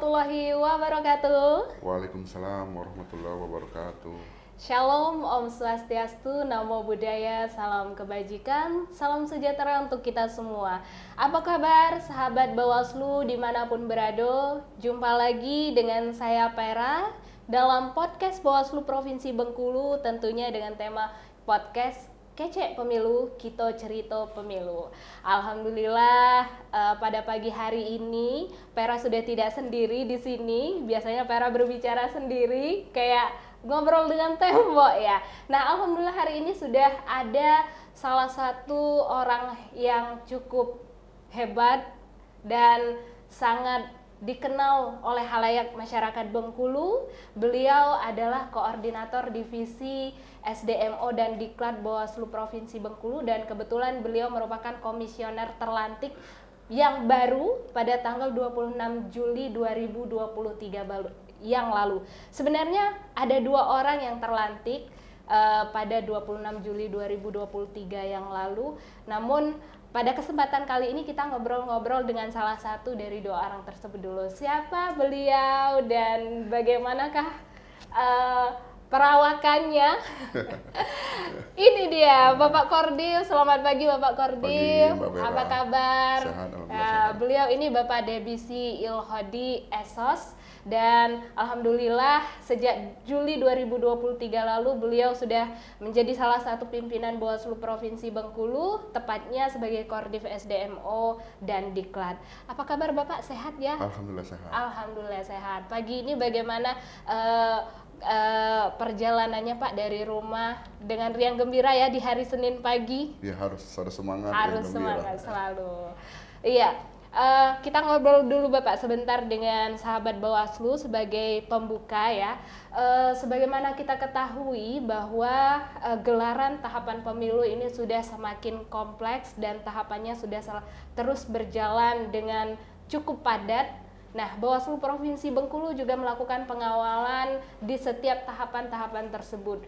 warahmatullahi wabarakatuh. Waalaikumsalam warahmatullahi wabarakatuh. Shalom, Om Swastiastu, Namo Buddhaya, salam kebajikan, salam sejahtera untuk kita semua. Apa kabar sahabat Bawaslu dimanapun berada? Jumpa lagi dengan saya Pera dalam podcast Bawaslu Provinsi Bengkulu, tentunya dengan tema podcast Kece Pemilu, Kito Cerito Pemilu. Alhamdulillah pada pagi hari ini Pera sudah tidak sendiri di sini. Biasanya Pera berbicara sendiri kayak ngobrol dengan tembok ya. Nah, alhamdulillah hari ini sudah ada salah satu orang yang cukup hebat dan sangat dikenal oleh halayak masyarakat Bengkulu. Beliau adalah koordinator divisi SDMO dan Diklat Bawaslu Provinsi Bengkulu dan kebetulan beliau merupakan komisioner terlantik yang baru pada tanggal 26 Juli 2023 yang lalu. Sebenarnya ada dua orang yang terlantik pada 26 Juli 2023 yang lalu, namun pada kesempatan kali ini kita ngobrol-ngobrol dengan salah satu dari dua orang tersebut dulu. Siapa beliau dan bagaimanakah perawakannya? Ini dia, Bapak Kordil. Selamat pagi Bapak Kordil. Apa kabar? Sehat, sehat. Beliau ini Bapak Debisi Ilhodi Esos. Dan alhamdulillah sejak Juli 2023 lalu beliau sudah menjadi salah satu pimpinan Bawaslu Provinsi Bengkulu, tepatnya sebagai Kordif SDMO dan Diklat. Apa kabar Bapak, sehat ya? Alhamdulillah sehat. Alhamdulillah sehat. Pagi ini bagaimana perjalanannya Pak dari rumah dengan riang gembira ya di hari Senin pagi? Ya harus ada semangat. Harus semangat selalu. Iya. Kita ngobrol dulu Bapak sebentar dengan sahabat Bawaslu sebagai pembuka ya. Sebagaimana kita ketahui bahwa gelaran tahapan pemilu ini sudah semakin kompleks dan tahapannya sudah terus berjalan dengan cukup padat. Nah, Bawaslu Provinsi Bengkulu juga melakukan pengawalan di setiap tahapan-tahapan tersebut.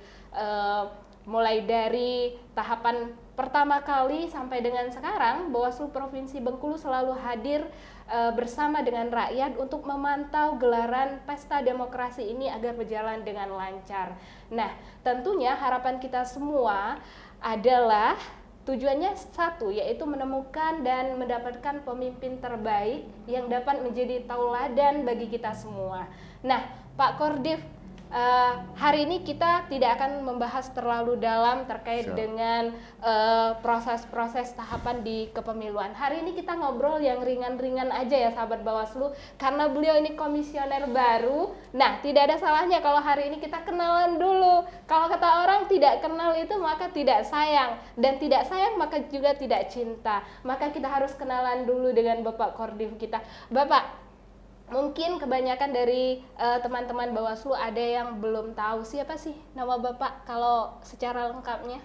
Mulai dari tahapan pertama kali sampai dengan sekarang, Bawaslu Provinsi Bengkulu selalu hadir bersama dengan rakyat untuk memantau gelaran pesta demokrasi ini agar berjalan dengan lancar. Nah, tentunya harapan kita semua adalah tujuannya satu, yaitu menemukan dan mendapatkan pemimpin terbaik yang dapat menjadi tauladan bagi kita semua. Nah, Pak Kordif, hari ini kita tidak akan membahas terlalu dalam terkait dengan proses-proses tahapan di kepemiluan. Hari ini kita ngobrol yang ringan-ringan aja ya sahabat Bawaslu, karena beliau ini komisioner baru. Nah, tidak ada salahnya kalau hari ini kita kenalan dulu. Kalau kata orang tidak kenal itu maka tidak sayang, dan tidak sayang maka juga tidak cinta. Maka kita harus kenalan dulu dengan Bapak Kordif kita. Bapak, mungkin kebanyakan dari teman-teman Bawaslu ada yang belum tahu siapa sih nama Bapak kalau secara lengkapnya?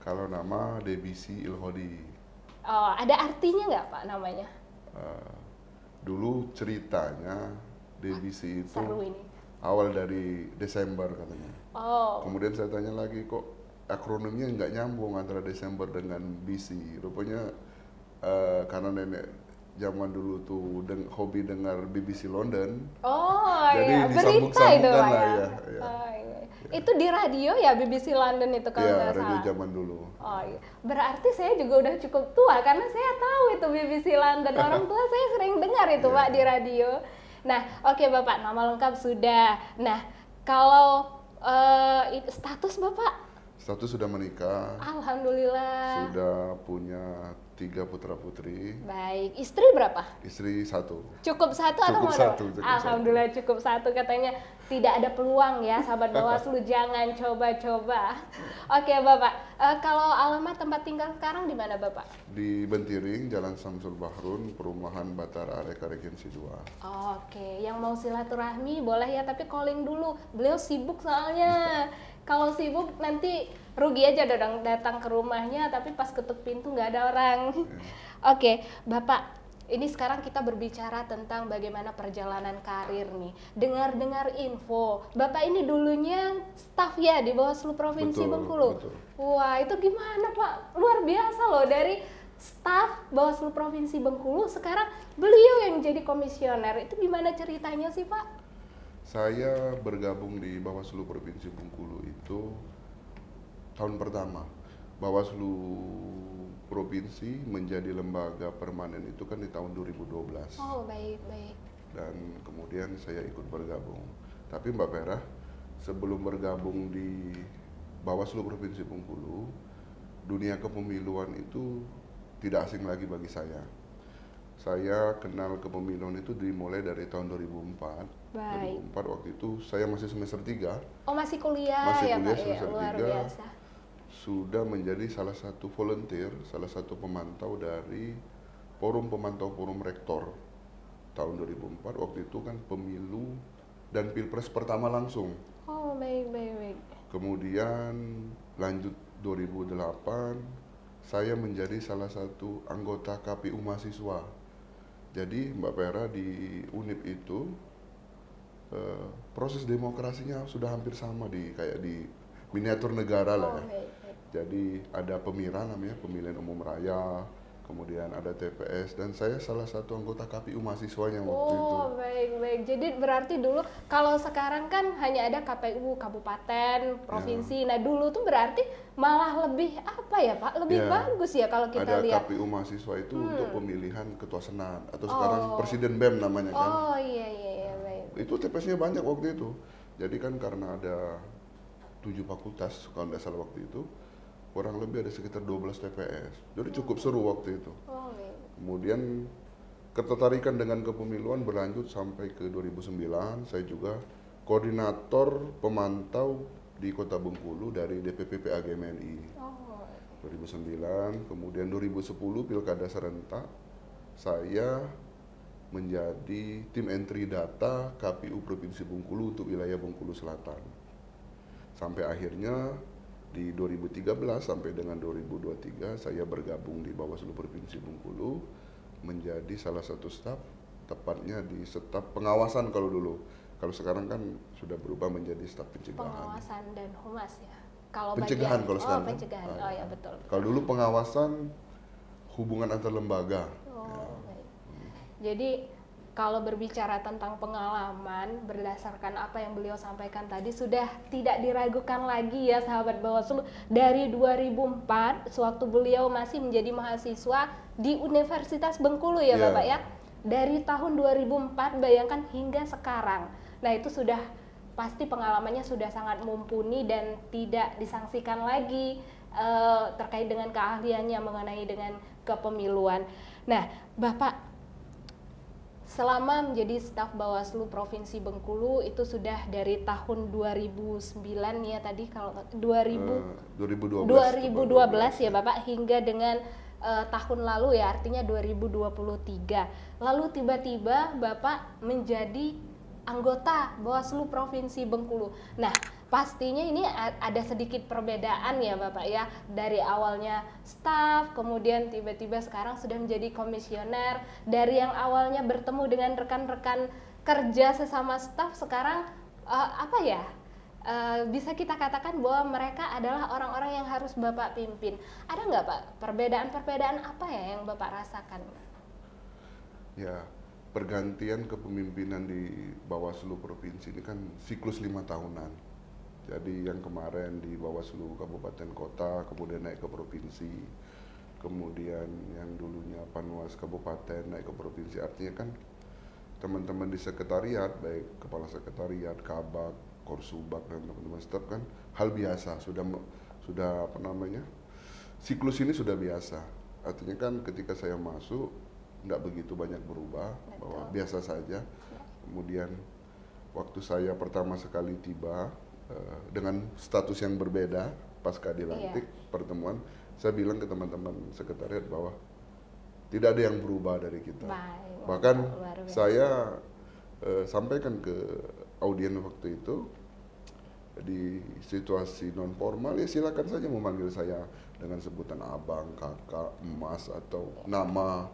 Kalau nama Debisi Ilhodi. Oh, ada artinya nggak Pak namanya? Dulu ceritanya Debisi itu Seru ini. awal dari Desember katanya. Oh. Kemudian saya tanya lagi, kok akronimnya nggak nyambung antara Desember dengan Bisi. Rupanya karena nenek zaman dulu tuh hobi dengar BBC London. Oh, jadi iya, berita itu Pak ya. Ya. Oh, iya. Itu di radio ya, BBC London itu kalau nggak radio salah. zaman dulu. Oh iya, berarti saya juga udah cukup tua karena saya tahu itu BBC London. Orang tua saya sering dengar itu Pak di radio. Nah, oke Bapak, nama lengkap sudah. Nah, kalau status Bapak? Status sudah menikah. Alhamdulillah. Sudah punya 3 putra putri. Baik, istri berapa? Istri 1. Cukup satu atau Cukup mau satu, dong? cukup Alhamdulillah cukup satu, katanya tidak ada peluang ya sahabat Bawaslu, jangan coba-coba. Oke Bapak, kalau alamat tempat tinggal sekarang di mana Bapak? Di Bentiring, Jalan Samsul Bahrun, Perumahan Batara Areka Regensi 2. Oke, yang mau silaturahmi boleh ya, tapi calling dulu. Beliau sibuk soalnya. Kalau sibuk nanti rugi aja datang ke rumahnya, tapi pas ketuk pintu nggak ada orang. Oke, Bapak, ini sekarang kita berbicara tentang bagaimana perjalanan karir nih. Dengar-dengar info, Bapak ini dulunya staf ya di Bawaslu Provinsi Bengkulu. Betul. Wah, itu gimana Pak? Luar biasa loh, dari staf Bawaslu Provinsi Bengkulu, sekarang beliau yang jadi komisioner. Itu gimana ceritanya sih Pak? Saya bergabung di Bawaslu Provinsi Bengkulu itu tahun pertama. Bawaslu Provinsi menjadi lembaga permanen itu kan di tahun 2012. Oh baik. Dan kemudian saya ikut bergabung. Tapi Mbak Vera, sebelum bergabung di Bawaslu Provinsi Bengkulu, dunia kepemiluan itu tidak asing lagi bagi saya. Saya kenal kepemiluan itu dimulai dari tahun 2004. Baik. 2004 waktu itu saya masih semester 3. Oh masih kuliah Masih ya kuliah Pak, ya semester luar 3. biasa. Sudah menjadi salah satu volunteer, salah satu pemantau dari Forum Pemantau Forum Rektor tahun 2004. Waktu itu kan pemilu dan pilpres pertama langsung. Oh baik. Kemudian lanjut 2008, saya menjadi salah satu anggota KPU mahasiswa. Jadi Mbak Vera, di UNIP itu proses demokrasinya sudah hampir sama kayak di miniatur negara lah ya. Baik. Jadi ada pemira namanya pemilihan umum raya, kemudian ada TPS, dan saya salah satu anggota KPU mahasiswanya waktu itu. Oh baik. Jadi berarti dulu kalau sekarang kan hanya ada KPU kabupaten, provinsi. Nah dulu tuh berarti malah lebih apa ya Pak? Lebih bagus ya kalau kita lihat. Ada KPU mahasiswa itu untuk pemilihan ketua senat atau sekarang presiden BEM namanya kan. Oh iya baik. Itu TPS-nya banyak waktu itu. Jadi kan karena ada 7 fakultas kalau tidak salah waktu itu, kurang lebih ada sekitar 12 TPS. Jadi cukup seru waktu itu. Oh baik. Kemudian ketertarikan dengan kepemiluan berlanjut sampai ke 2009. Saya juga koordinator pemantau di Kota Bengkulu dari DPP PAGMNI. Oh. 2009, kemudian 2010 Pilkada serentak, saya menjadi tim entry data KPU Provinsi Bengkulu untuk wilayah Bengkulu Selatan. Sampai akhirnya di 2013 sampai dengan 2023 saya bergabung di Bawaslu Provinsi Bengkulu menjadi salah satu staf, tepatnya di staf pengawasan kalau dulu. Kalau sekarang kan sudah berubah menjadi staf pencegahan. Pengawasan dan humas ya. Kalau Pencegahan bagian, kalau sekarang. pencegahan. Oh ya betul. Kalau dulu pengawasan hubungan antar lembaga. Oh baik. Jadi kalau berbicara tentang pengalaman berdasarkan apa yang beliau sampaikan tadi sudah tidak diragukan lagi ya sahabat Bawaslu, dari 2004 sewaktu beliau masih menjadi mahasiswa di Universitas Bengkulu ya Bapak ya. Dari tahun 2004 bayangkan hingga sekarang. Nah itu sudah pasti pengalamannya sudah sangat mumpuni dan tidak disangsikan lagi terkait dengan keahliannya mengenai dengan kepemiluan. Nah Bapak selama menjadi staf Bawaslu Provinsi Bengkulu itu sudah dari tahun 2009 ya tadi kalau 2012 ya Bapak hingga dengan tahun lalu ya artinya 2023. Lalu tiba-tiba Bapak menjadi anggota Bawaslu Provinsi Bengkulu. Nah, pastinya ini ada sedikit perbedaan ya Bapak ya, dari awalnya staf kemudian tiba-tiba sekarang sudah menjadi komisioner, dari yang awalnya bertemu dengan rekan-rekan kerja sesama staf sekarang bisa kita katakan bahwa mereka adalah orang-orang yang harus Bapak pimpin. Ada nggak Pak perbedaan-perbedaan apa ya yang Bapak rasakan? Ya, pergantian kepemimpinan di Bawaslu Provinsi ini kan siklus 5 tahunan. Jadi yang kemarin di Bawaslu Kabupaten Kota, kemudian naik ke Provinsi, kemudian yang dulunya Panwas Kabupaten naik ke Provinsi. Artinya kan teman-teman di sekretariat, baik kepala sekretariat, kabak, korsubak dan teman-teman staf kan hal biasa, sudah siklus ini sudah biasa. Artinya kan ketika saya masuk nggak begitu banyak berubah, bahwa biasa saja. Kemudian waktu saya pertama sekali tiba dengan status yang berbeda pasca dilantik pertemuan, saya bilang ke teman-teman sekretariat bahwa tidak ada yang berubah dari kita. Bahkan saya sampaikan ke audien waktu itu, di situasi non formal ya silakan saja memanggil saya dengan sebutan abang, kakak, emas atau nama.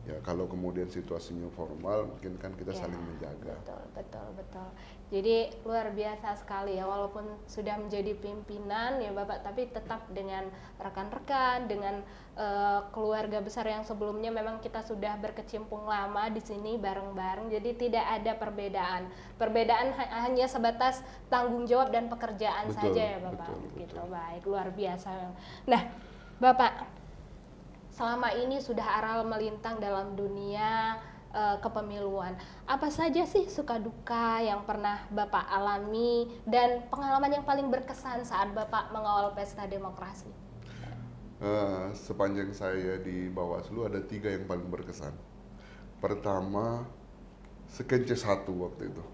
Ya kalau kemudian situasinya formal, mungkin kan kita Ya, saling menjaga. betul, betul, betul. Jadi luar biasa sekali ya, walaupun sudah menjadi pimpinan ya Bapak, tapi tetap dengan rekan-rekan, dengan keluarga besar yang sebelumnya memang kita sudah berkecimpung lama di sini bareng-bareng. Jadi tidak ada perbedaan. Perbedaan hanya sebatas tanggung jawab dan pekerjaan Betul, saja ya Bapak. betul, Gitu, betul. baik, luar biasa. Nah, Bapak, selama ini sudah aral melintang dalam dunia kepemiluan. Apa saja sih suka duka yang pernah Bapak alami dan pengalaman yang paling berkesan saat Bapak mengawal pesta demokrasi? Sepanjang saya di Bawaslu ada 3 yang paling berkesan. Pertama, Sekence 1 waktu itu.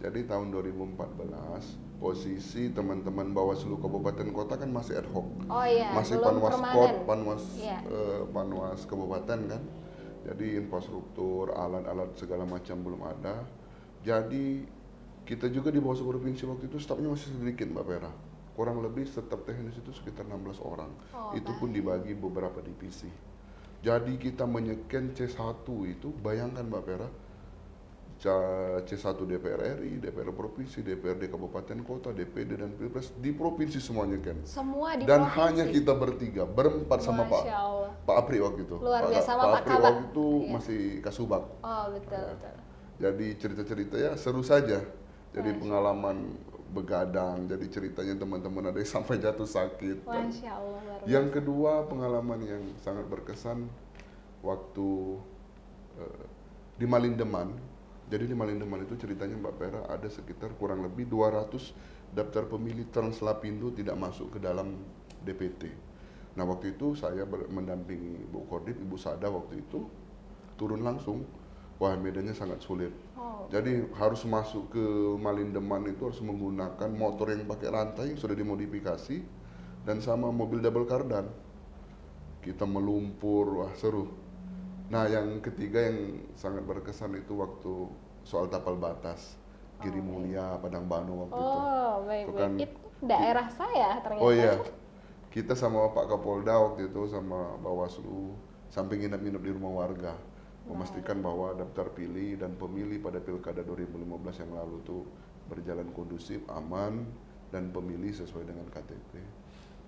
Jadi tahun 2014, posisi teman-teman Bawaslu Kabupaten Kota kan masih ad hoc. Oh iya, Masih belum Panwas permanen. Panwas, Iya. Panwas Kabupaten kan. Jadi infrastruktur, alat-alat segala macam belum ada. Jadi kita juga di Bawaslu Provinsi waktu itu stafnya masih sedikit Mbak Vera. Kurang lebih staf teknis itu sekitar 16 orang. Oh, Itu pun baik. dibagi beberapa divisi. Jadi kita menyeken C1 itu, bayangkan Mbak Vera, C1 DPR RI, DPR Provinsi, DPRD Kabupaten Kota, DPD dan Pilpres di provinsi semuanya kan. Semua di Dan provinsi. hanya kita bertiga, berempat sama Masya Allah. Pak Apri waktu itu. Luar biasa, sama Pak Apri Kabak. waktu itu Iya. masih Kasubag. Oh betul, betul. Jadi cerita-cerita ya seru saja. Jadi Masya pengalaman begadang, jadi ceritanya teman-teman ada yang sampai jatuh sakit. Dan Masya Allah, luar biasa. yang kedua pengalaman yang sangat berkesan waktu di Malindeman. Jadi di Malindeman itu ceritanya Mbak Vera ada sekitar kurang lebih 200 daftar pemilih Translapindo tidak masuk ke dalam DPT. Nah waktu itu saya mendampingi Bu Kodim, Ibu Sada waktu itu turun langsung. Wah medannya sangat sulit. Oh, Jadi harus masuk ke Malindeman itu harus menggunakan motor yang pakai rantai yang sudah dimodifikasi dan sama mobil double kardan. Kita melumpur, wah seru. Nah yang ketiga yang sangat berkesan itu waktu soal tapal batas Giri Mulia, Padang Bano waktu itu. oh baik, Itu baik. kan Itu daerah saya ternyata. Oh iya, kita sama Pak Kapolda waktu itu sama Bawaslu sampai nginep-nginep di rumah warga memastikan bahwa daftar pilih dan pemilih pada Pilkada 2015 yang lalu tuh berjalan kondusif, aman, dan pemilih sesuai dengan KTP.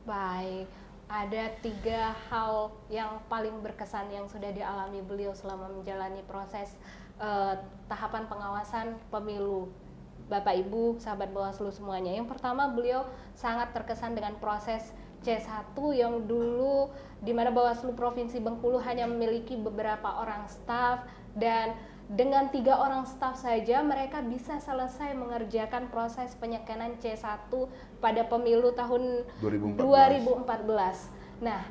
Baik, ada 3 hal yang paling berkesan yang sudah dialami beliau selama menjalani proses tahapan pengawasan pemilu. Bapak Ibu, sahabat Bawaslu semuanya. Yang pertama, beliau sangat terkesan dengan proses C1 yang dulu di mana Bawaslu Provinsi Bengkulu hanya memiliki beberapa orang staf, dan dengan 3 orang staf saja mereka bisa selesai mengerjakan proses penyekenan C1 pada pemilu tahun 2014. Nah,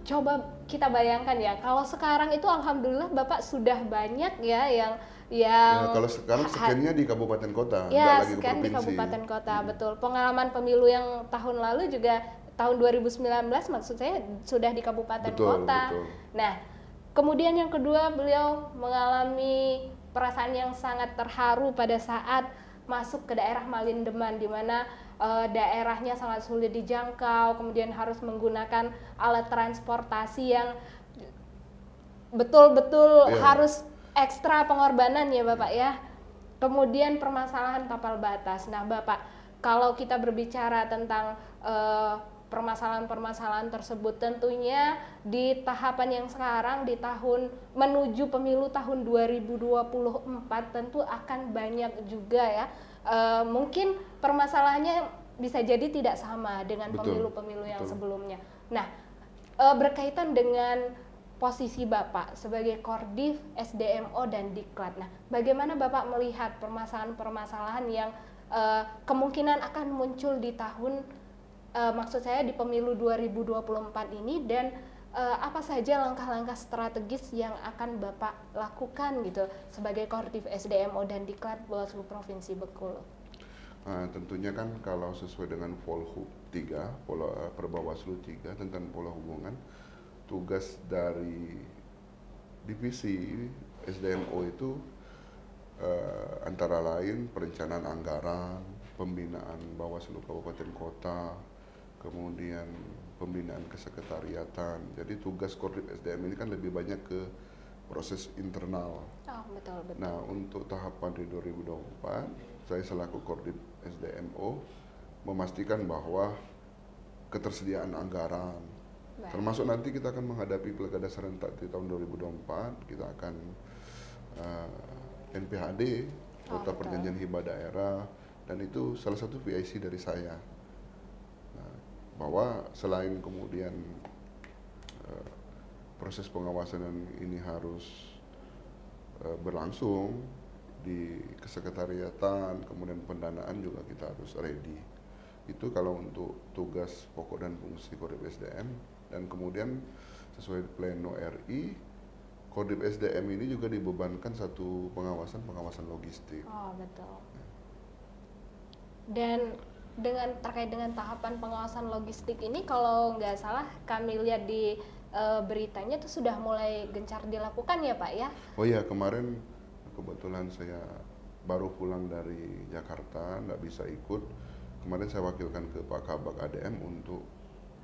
coba kita bayangkan ya, kalau sekarang itu alhamdulillah Bapak sudah banyak ya yang Ya, kalau sekarang sekiannya di kabupaten kota, nggak ya, lagi ke sekian di provinsi. kabupaten kota, betul. Pengalaman pemilu yang tahun lalu juga tahun 2019 maksud saya sudah di kabupaten Betul, kota. betul. Nah, kemudian yang kedua beliau mengalami perasaan yang sangat terharu pada saat masuk ke daerah Malindeman di mana daerahnya sangat sulit dijangkau, kemudian harus menggunakan alat transportasi yang betul-betul Iya. harus ekstra pengorbanan ya Bapak ya. Kemudian permasalahan tapal batas. Nah Bapak, kalau kita berbicara tentang permasalahan-permasalahan tersebut, tentunya di tahapan yang sekarang di tahun menuju pemilu tahun 2024 tentu akan banyak juga ya. Mungkin permasalahannya bisa jadi tidak sama dengan Betul, pemilu-pemilu yang betul. sebelumnya. Nah, berkaitan dengan posisi Bapak sebagai Kordif, SDMO dan Diklat. Nah, bagaimana Bapak melihat permasalahan-permasalahan yang kemungkinan akan muncul di tahun maksud saya di pemilu 2024 ini, dan apa saja langkah-langkah strategis yang akan Bapak lakukan gitu sebagai Kordif, SDMO dan Diklat Bawaslu Provinsi Bengkulu? Nah, tentunya kan kalau sesuai dengan Polhub 3, Perbawaslu 3 tentang pola hubungan, tugas dari divisi SDMO itu antara lain perencanaan anggaran, pembinaan Bawaslu Kabupaten Kota, kemudian pembinaan kesekretariatan. Jadi tugas Kordif SDM ini kan lebih banyak ke proses internal. Oh, betul betul. Nah, untuk tahapan di 2024, saya selaku Kordit SDMO memastikan bahwa ketersediaan anggaran, Baik. termasuk nanti kita akan menghadapi pilkada serentak di tahun 2024, kita akan NPHD, Nota betul. Perjanjian Hibah Daerah, dan itu salah satu PIC dari saya. Nah, bahwa selain kemudian proses pengawasan ini harus berlangsung di kesekretariatan, kemudian pendanaan juga kita harus ready. Itu kalau untuk tugas pokok dan fungsi Kodim SDM, dan kemudian sesuai pleno RI, Kodim SDM ini juga dibebankan satu pengawasan logistik. Oh, betul. Dan terkait dengan tahapan pengawasan logistik ini, kalau nggak salah kami lihat di beritanya itu sudah mulai gencar dilakukan ya Pak ya? Oh iya, kemarin kebetulan saya baru pulang dari Jakarta, nggak bisa ikut. Kemarin saya wakilkan ke Pak Kabak ADM untuk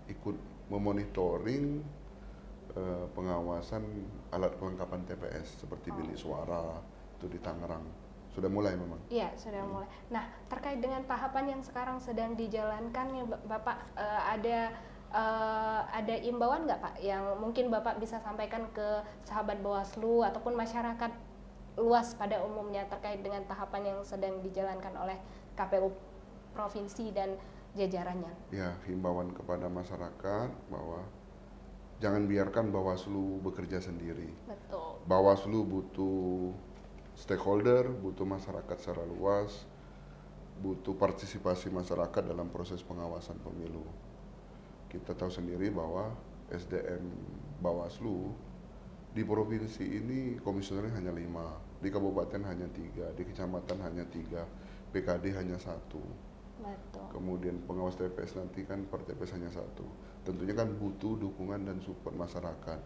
ikut memonitoring pengawasan alat kelengkapan TPS seperti bilik suara itu di Tangerang. Sudah mulai memang. Iya, sudah mulai. Nah, terkait dengan tahapan yang sekarang sedang dijalankan ya Bapak, ada imbauan nggak Pak yang mungkin Bapak bisa sampaikan ke sahabat Bawaslu ataupun masyarakat luas pada umumnya terkait dengan tahapan yang sedang dijalankan oleh KPU Provinsi dan jajarannya? Ya, himbauan kepada masyarakat bahwa jangan biarkan Bawaslu bekerja sendiri. Betul. Bawaslu butuh stakeholder, butuh masyarakat secara luas, butuh partisipasi masyarakat dalam proses pengawasan pemilu. Kita tahu sendiri bahwa SDM Bawaslu di provinsi ini komisionernya hanya 5, di kabupaten hanya 3, di kecamatan hanya 3, PKD hanya 1. Betul. Kemudian pengawas TPS nanti kan per TPS hanya 1. Tentunya kan butuh dukungan dan support masyarakat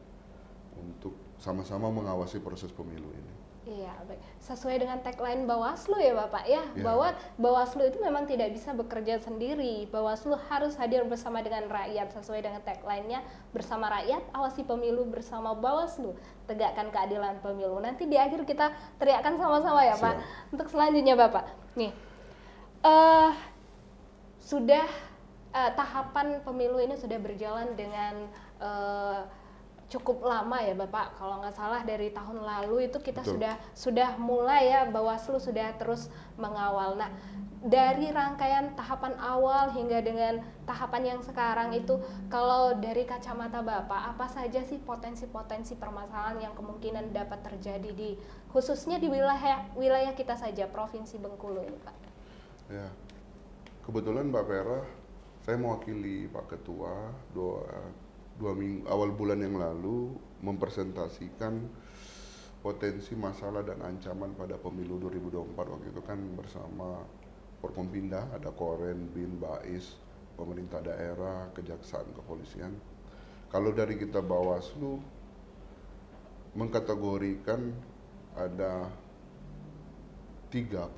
untuk sama-sama mengawasi proses pemilu ini. Iya, baik. Sesuai dengan tagline Bawaslu ya Bapak ya, bahwa Bawaslu itu memang tidak bisa bekerja sendiri. Bawaslu harus hadir bersama dengan rakyat sesuai dengan tagline-nya, bersama rakyat, awasi pemilu bersama Bawaslu, tegakkan keadilan pemilu. Nanti di akhir kita teriakkan sama-sama ya Pak. Untuk selanjutnya Bapak, nih sudah tahapan pemilu ini sudah berjalan dengan cukup lama ya Bapak, kalau nggak salah dari tahun lalu itu kita sudah mulai ya, Bawaslu sudah terus mengawal. Nah, dari rangkaian tahapan awal hingga dengan tahapan yang sekarang itu, kalau dari kacamata Bapak, apa saja sih potensi-potensi permasalahan yang kemungkinan dapat terjadi di khususnya di wilayah kita saja, Provinsi Bengkulu ini Pak? Ya, kebetulan Mbak Vera, saya mewakili Pak Ketua dua minggu awal bulan yang lalu mempresentasikan potensi masalah dan ancaman pada pemilu 2024. Waktu itu kan bersama Forkompinda, ada Koren, BIN, BAIS, pemerintah daerah, kejaksaan, kepolisian. Kalau dari kita Bawaslu mengkategorikan ada tiga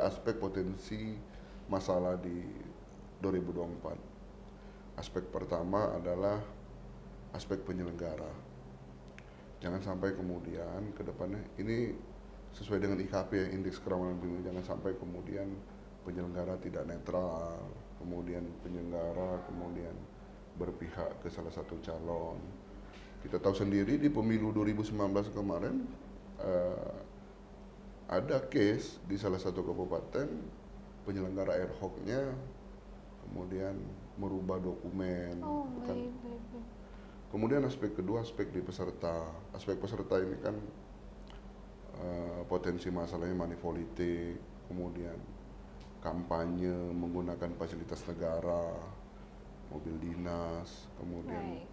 aspek potensi masalah di 2024. Aspek pertama adalah aspek penyelenggara. Jangan sampai kemudian ke depannya, ini sesuai dengan IKP ya, Indeks Kerawanan Pemilu, jangan sampai kemudian penyelenggara tidak netral, kemudian penyelenggara kemudian berpihak ke salah satu calon. Kita tahu sendiri di pemilu 2019 kemarin ada case di salah satu kabupaten penyelenggara ad hoc-nya kemudian merubah dokumen. Baik. Kemudian aspek kedua, aspek di peserta. Aspek peserta ini kan potensi masalahnya money politik, kemudian kampanye menggunakan fasilitas negara, mobil dinas, kemudian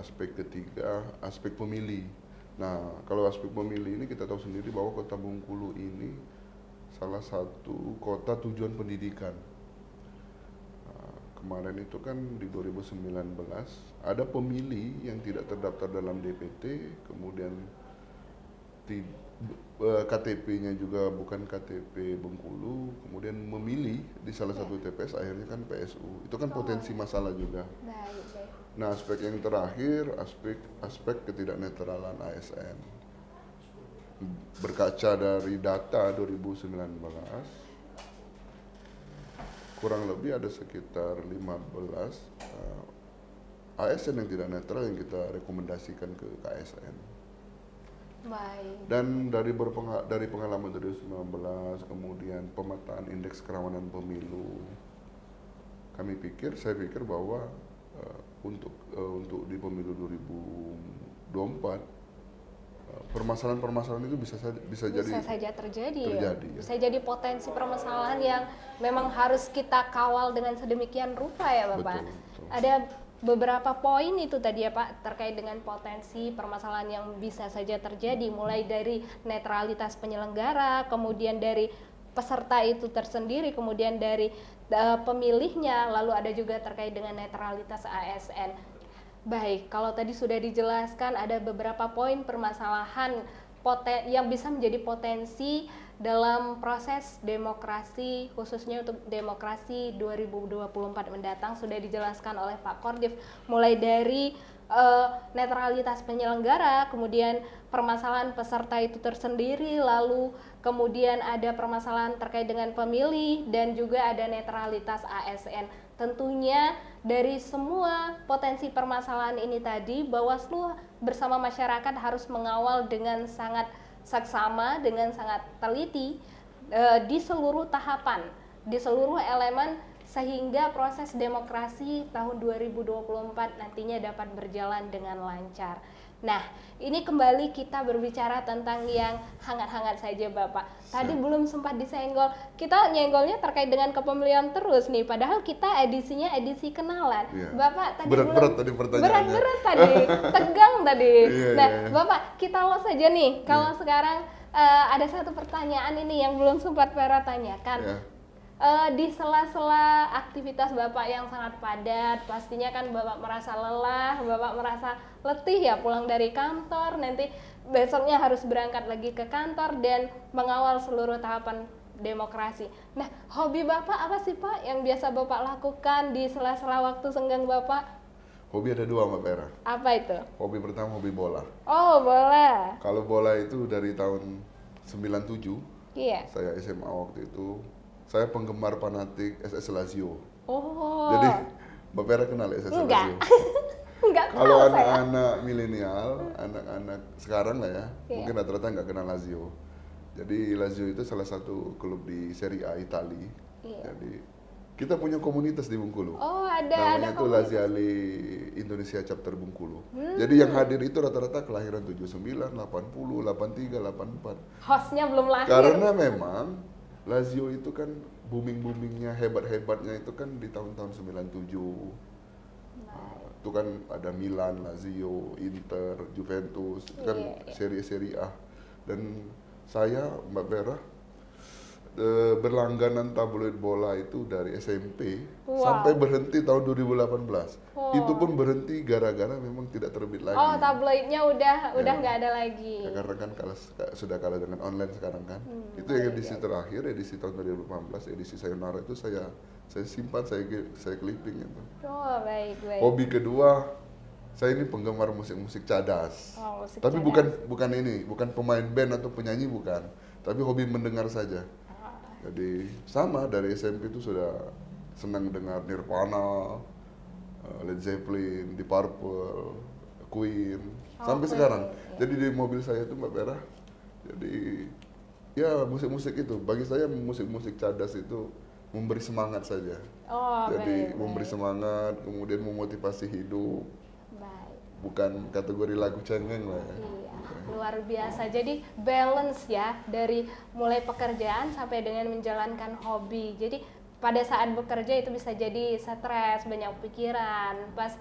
aspek ketiga, aspek pemilih. Nah, kalau aspek pemilih ini kita tahu sendiri bahwa Kota Bengkulu ini salah satu kota tujuan pendidikan. Nah, kemarin itu kan di 2019 ada pemilih yang tidak terdaftar dalam DPT, kemudian KTP-nya juga bukan KTP Bengkulu, kemudian memilih di salah satu TPS akhirnya kan PSU. Itu kan potensi masalah juga. Baik, baik. Nah, aspek yang terakhir, aspek ketidaknetralan ASN. Berkaca dari data 2019, kurang lebih ada sekitar 15 ASN yang tidak netral yang kita rekomendasikan ke KSN. Baik. Dan dari pengalaman 2019, kemudian pemetaan indeks kerawanan pemilu, saya pikir bahwa untuk di pemilu 2024 permasalahan-permasalahan itu bisa saja terjadi ya. Bisa jadi potensi permasalahan yang memang harus kita kawal dengan sedemikian rupa ya Bapak. Betul. Ada beberapa poin itu tadi ya Pak terkait dengan potensi permasalahan yang bisa saja terjadi, mulai dari netralitas penyelenggara, kemudian dari peserta itu tersendiri, kemudian dari pemilihnya, lalu ada juga terkait dengan netralitas ASN. Baik, kalau tadi sudah dijelaskan ada beberapa poin permasalahan yang bisa menjadi potensi dalam proses demokrasi, khususnya untuk demokrasi 2024 mendatang, sudah dijelaskan oleh Pak Kordif, mulai dari netralitas penyelenggara, kemudian permasalahan peserta itu tersendiri, lalu kemudian ada permasalahan terkait dengan pemilih, dan juga ada netralitas ASN. Tentunya dari semua potensi permasalahan ini tadi, Bawaslu bersama masyarakat harus mengawal dengan sangat saksama, dengan sangat teliti di seluruh tahapan, di seluruh elemen, sehingga proses demokrasi tahun 2024 nantinya dapat berjalan dengan lancar. Nah, ini kembali kita berbicara tentang yang hangat-hangat saja Bapak. Tadi belum sempat disenggol, kita nyenggolnya terkait dengan kepemilian terus nih, padahal kita edisinya edisi kenalan. Iya. Bapak tadi berat tadi pertanyaannya. Berat-berat tadi, tegang tadi. Iya, Nah, iya. Bapak kita los saja nih, kalau sekarang ada satu pertanyaan ini yang belum sempat Vera tanyakan. Iya. Di sela-sela aktivitas Bapak yang sangat padat, pastinya kan Bapak merasa lelah, Bapak merasa letih ya pulang dari kantor, nanti besoknya harus berangkat lagi ke kantor dan mengawal seluruh tahapan demokrasi. Nah, hobi Bapak apa sih Pak yang biasa Bapak lakukan di sela-sela waktu senggang Bapak? Hobi ada dua Mbak Vera. Apa itu? Hobi pertama hobi bola. Oh, bola. Kalau bola itu dari tahun 97, Iya. saya SMA waktu itu, saya penggemar fanatik SS Lazio. Oh. Jadi Mbak Vera kenal SS Enggak. Lazio? Enggak tahu Kalau saya. anak-anak milenial, anak-anak sekarang lah ya, Iya. mungkin rata-rata nggak kenal Lazio. Jadi Lazio itu salah satu klub di Serie A Italia. Iya. Jadi kita punya komunitas di Bengkulu. Oh, ada Namanya itu komunitas. Laziale Indonesia Chapter Bengkulu. Jadi yang hadir itu rata-rata kelahiran 79, 80, 83, 84. Hostnya belum lahir. Karena memang Lazio itu kan booming-boomingnya, hebat-hebatnya itu kan di tahun-tahun 97. Itu kan ada Milan, Lazio, Inter, Juventus, itu kan Iya. seri-seri A. Dan saya, Mbak Vera, berlangganan tabloid bola itu dari SMP Wow. sampai berhenti tahun 2018. Wow. Itu pun berhenti gara-gara memang tidak terbit lagi. Oh, tabloidnya udah Ya. nggak ada lagi. Karena kan sudah kalah dengan online sekarang kan. Itu baik, yang edisi terakhir, edisi tahun 2018, edisi Sayonara itu saya simpan, saya clipping itu. Oh, baik. Hobi kedua, saya ini penggemar musik-musik cadas. Oh, musik Tapi cadas. bukan pemain band atau penyanyi bukan, tapi hobi mendengar saja. Jadi sama dari SMP itu sudah senang dengar Nirvana, Led Zeppelin, Deep Purple, Queen, sampai sekarang. Iya. Jadi di mobil saya itu Mbak Vera, jadi ya musik-musik itu bagi saya musik-musik cadas itu memberi semangat saja. Oh, Jadi baik. memberi semangat, kemudian memotivasi hidup, Baik. bukan kategori lagu cengeng lah ya. Iya, luar biasa. Jadi balance ya dari mulai pekerjaan sampai dengan menjalankan hobi. Jadi pada saat bekerja itu bisa jadi stres, banyak pikiran. Pas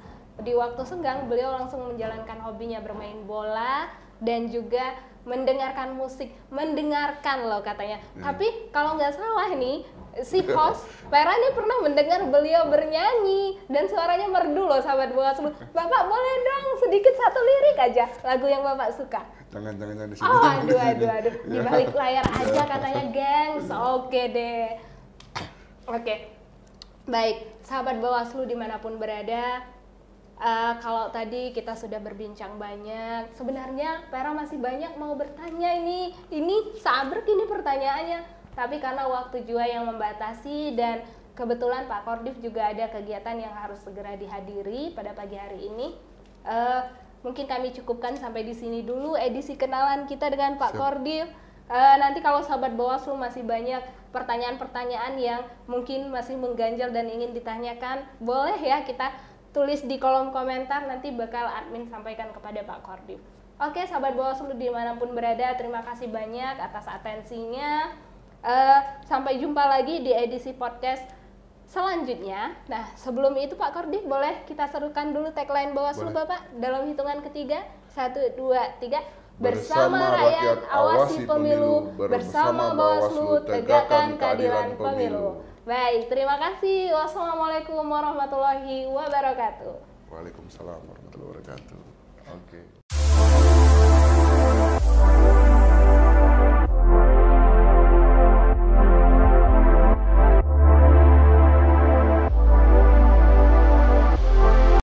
di waktu senggang beliau langsung menjalankan hobinya bermain bola dan juga mendengarkan musik, mendengarkan loh katanya. Tapi kalau nggak salah nih, si host Pera ini pernah mendengar beliau bernyanyi dan suaranya merdu loh sahabat Bawaslu. Bapak boleh dong sedikit satu lirik aja lagu yang Bapak suka. Jangan di sini. Oh aduh, di balik layar aja katanya gengs. Oke deh. Oke, baik sahabat Bawaslu dimanapun berada. Kalau tadi kita sudah berbincang banyak, sebenarnya Pera masih banyak mau bertanya ini sabrek ini pertanyaannya. Tapi karena waktu juga yang membatasi dan kebetulan Pak Kordif juga ada kegiatan yang harus segera dihadiri pada pagi hari ini. Mungkin kami cukupkan sampai di sini dulu edisi kenalan kita dengan Pak Kordif. Nanti kalau sahabat Bawaslu masih banyak pertanyaan-pertanyaan yang mungkin masih mengganjal dan ingin ditanyakan, boleh ya kita tulis di kolom komentar, nanti bakal admin sampaikan kepada Pak Kordif. Oke, sahabat Bawaslu dimanapun berada, terima kasih banyak atas atensinya. Sampai jumpa lagi di edisi podcast selanjutnya. Nah, sebelum itu Pak Kordif boleh kita serukan dulu tagline Bawaslu Bapak dalam hitungan ketiga. 1, 2, 3. Bersama rakyat awasi pemilu, bersama Bawaslu tegakkan keadilan pemilu. Baik, terima kasih. Wassalamualaikum warahmatullahi wabarakatuh. Waalaikumsalam warahmatullahi wabarakatuh. Oke.